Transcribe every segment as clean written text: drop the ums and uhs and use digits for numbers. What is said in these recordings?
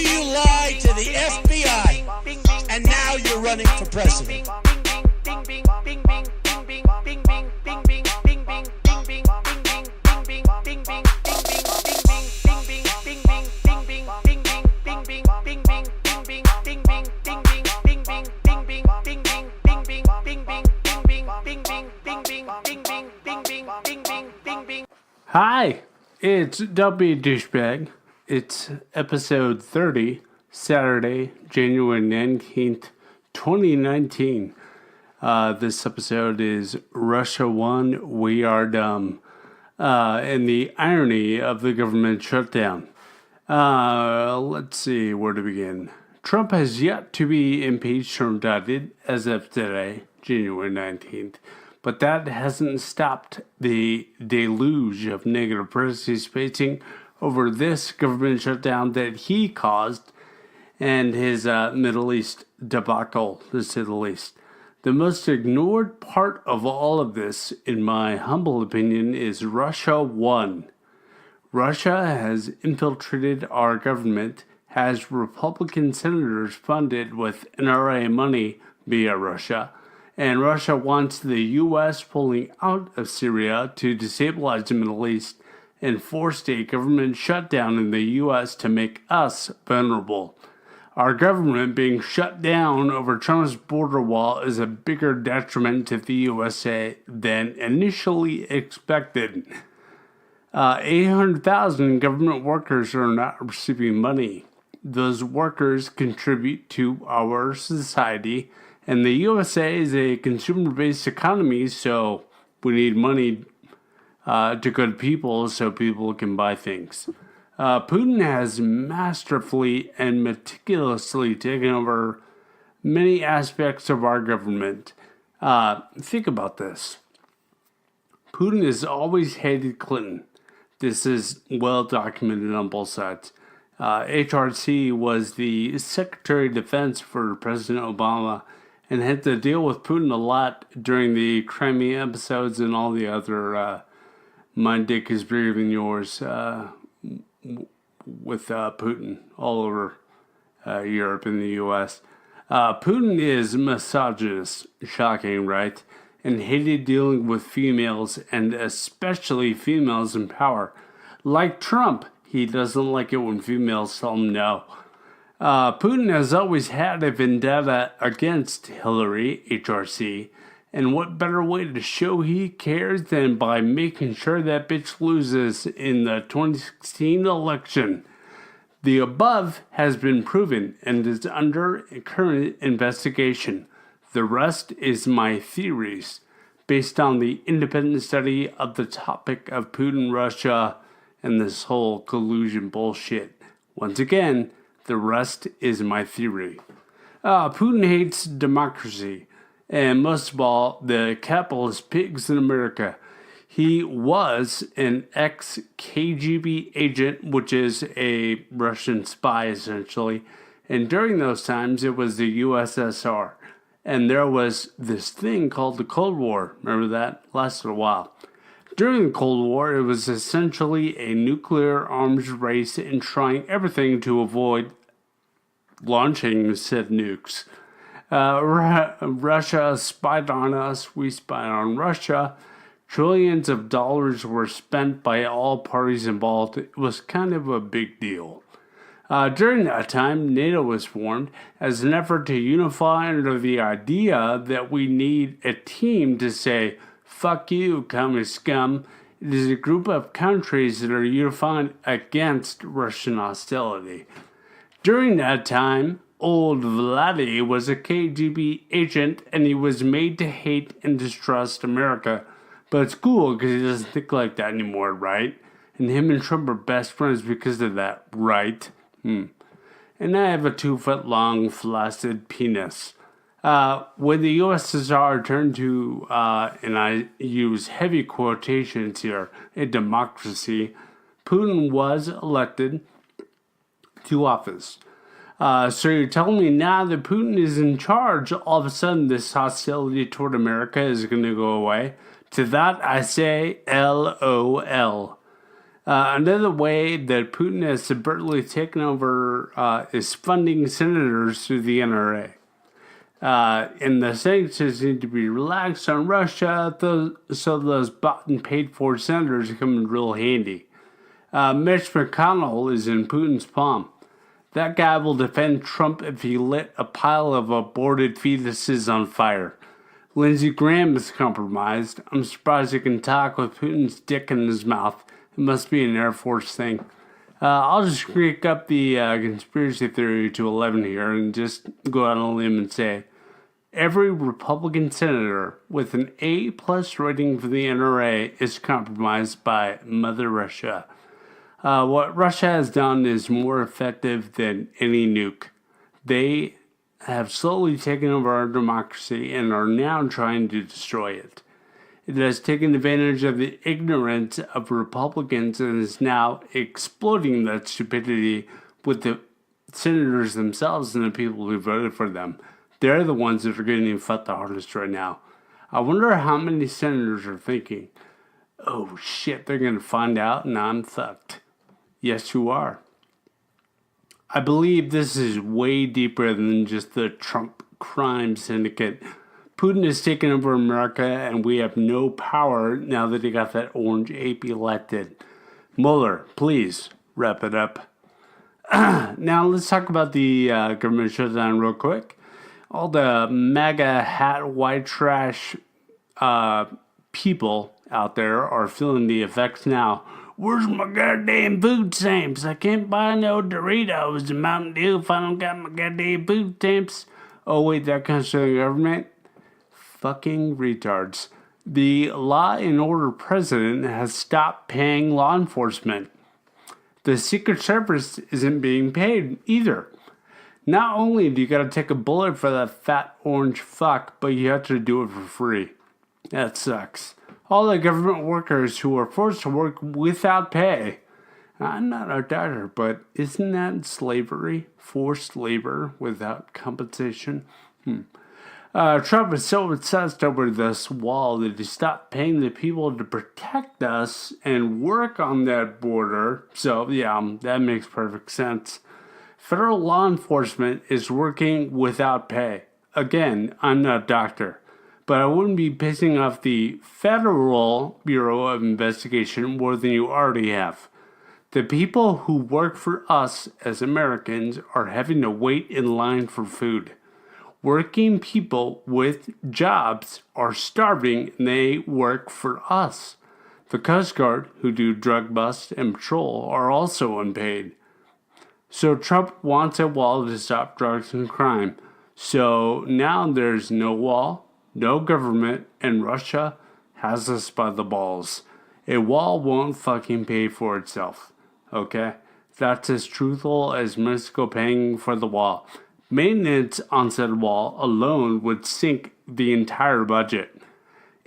you lie to the FBI, and now you're running for president. Hi, it's W Douchebag. It's episode 30, Saturday, January 19th, 2019. This episode is Russia won, we are dumb, and the irony of the government shutdown. Let's see where to begin. Trump has yet to be impeached or indicted as of today, January 19th. But that hasn't stopped the deluge of negative press he's facing over this government shutdown that he caused and his Middle East debacle, to say the least. The most ignored part of all of this, in my humble opinion, is Russia won. Russia has infiltrated our government, has Republican senators funded with NRA money via Russia, and Russia wants the U.S. pulling out of Syria to destabilize the Middle East and force a government shutdown in the U.S. to make us vulnerable. Our government being shut down over Trump's border wall is a bigger detriment to the USA than initially expected. 800,000 government workers are not receiving money. Those workers contribute to our society, and the USA is a consumer-based economy, so we need money to go to people so people can buy things. Putin has masterfully and meticulously taken over many aspects of our government. Think about this. Putin has always hated Clinton. This is well documented on both sides. HRC was the Secretary of Defense for President Obama and had to deal with Putin a lot during the Crimea episodes and all the other My Dick is Bigger Than Yours with Putin all over Europe and the U.S. Putin is misogynist, shocking, right? And hated dealing with females, and especially females in power. Like Trump, he doesn't like it when females tell him no. Putin has always had a vendetta against Hillary, HRC, and what better way to show he cares than by making sure that bitch loses in the 2016 election. The above has been proven and is under current investigation. The rest is my theories, based on the independent study of the topic of Putin, Russia, and this whole collusion bullshit. Once again, the rest is my theory. Putin hates democracy, and most of all, the capitalist pigs in America. He was an ex-KGB agent, which is a Russian spy, essentially. And during those times, it was the USSR. And there was this thing called the Cold War. Remember that? Lasted a while. During the Cold War, it was essentially a nuclear arms race and trying everything to avoid launching said nukes. Russia spied on us, we spied on Russia. Trillions of dollars were spent by all parties involved. It was kind of a big deal. During that time, NATO was formed as an effort to unify under the idea that we need a team to say, fuck you, communist scum. It is a group of countries that are unified against Russian hostility. During that time, old Vladdy was a KGB agent and he was made to hate and distrust America. But it's cool because he doesn't think like that anymore, right? And him and Trump are best friends because of that, right? And I have a 2-foot-long flaccid penis. When the USSR turned to, and I use heavy quotations here, a democracy, Putin was elected to office. So you're telling me now that Putin is in charge, all of a sudden this hostility toward America is going to go away? To that I say LOL. Another way that Putin has subvertly taken over is funding senators through the NRA. And the sanctions need to be relaxed on Russia, so those bought and paid for senators come in real handy. Mitch McConnell is in Putin's palm. That guy will defend Trump if he lit a pile of aborted fetuses on fire. Lindsey Graham is compromised. I'm surprised he can talk with Putin's dick in his mouth. It must be an Air Force thing. I'll just crank up the conspiracy theory to 11 here and just go out on a limb and say every Republican senator with an A+ rating for the NRA is compromised by Mother Russia. What Russia has done is more effective than any nuke. They have slowly taken over our democracy and are now trying to destroy it. It has taken advantage of the ignorance of Republicans and is now exploiting that stupidity with the senators themselves and the people who voted for them. They're the ones that are getting fucked the hardest right now. I wonder how many senators are thinking, oh shit, they're going to find out and I'm fucked. Yes, you are. I believe this is way deeper than just the Trump crime syndicate. Putin has taken over America and we have no power now that he got that orange ape elected. Mueller, please wrap it up. Now let's talk about the government shutdown real quick. All the MAGA hat white trash people out there are feeling the effects now. Where's my goddamn food stamps? I can't buy no Doritos and Mountain Dew if I don't got my goddamn food stamps. Oh wait, that comes from the government? Fucking retards. The law and order president has stopped paying law enforcement. The Secret Service isn't being paid either. Not only do you gotta take a bullet for that fat orange fuck, but you have to do it for free. That sucks. All the government workers who are forced to work without pay. I'm not a doctor, but isn't that slavery? Forced labor without compensation? Trump is so obsessed over this wall that he stopped paying the people to protect us and work on that border. So, yeah, that makes perfect sense. Federal law enforcement is working without pay. Again, I'm not a doctor, but I wouldn't be pissing off the Federal Bureau of Investigation more than you already have. The people who work for us as Americans are having to wait in line for food. Working people with jobs are starving and they work for us. The Coast Guard, who do drug bust and patrol, are also unpaid. So Trump wants a wall to stop drugs and crime. So now there's no wall, no government, and Russia has us by the balls. A wall won't fucking pay for itself. Okay? That's as truthful as Mexico paying for the wall. Maintenance on said wall alone would sink the entire budget.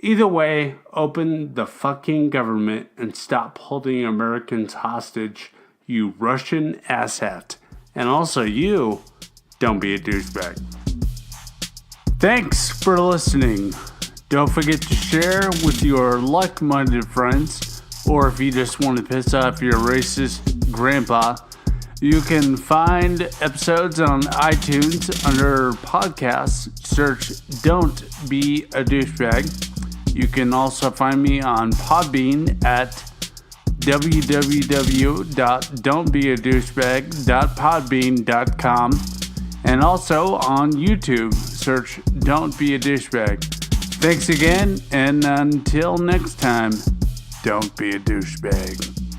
Either way, open the fucking government and stop holding Americans hostage, you Russian asshat. And also you, don't be a douchebag. Thanks for listening. Don't forget to share with your like-minded friends, or if you just want to piss off your racist grandpa. You can find episodes on iTunes under podcasts. Search Don't Be a Douchebag. You can also find me on Podbean at www.don'tbeadouchebag.podbean.com and also on YouTube. Search Don't Be a Douchebag. Thanks again, and until next time, don't be a douchebag.